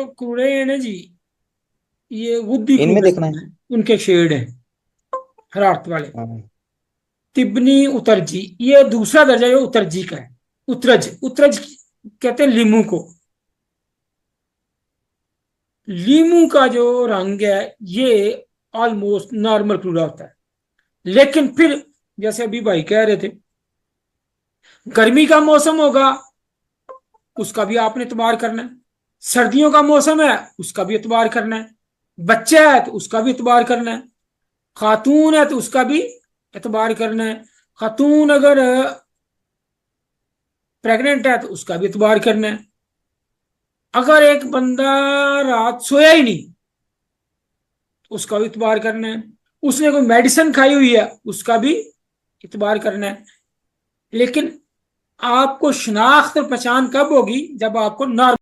कूड़े हैं ना जी, ये वुडी इनमें कूड़े देखना होते है। हैं, उनके शेड है हरारत वाले। हाँ। तिबनी उतरजी, ये दूसरा दर्जा जो उतरजी का है। उतरज, उतरज कहते हैं लीमू को। लीमू का जो रंग है ये ऑलमोस्ट नॉर्मल कूड़ा होता है। लेकिन फिर जैसे अभी भाई कह रहे थे, गर्मी का मौसम होगा, उसका भी आपने इतबार करना है। सर्दियों का मौसम है, उसका भी इतबार करना है। बच्चा है तो उसका भी इतबार करना है। खातून है तो उसका भी इतबार करना है। खातून अगर प्रेग्नेंट है तो उसका भी इतबार करना है। अगर एक बंदा रात सोया ही नहीं, उसका भी इतबार करना है। उसने कोई मेडिसिन खाई हुई है, उसका भी इतबार करना है। लेकिन आपको शनाख्त और पहचान कब होगी, जब आपको नॉर्मल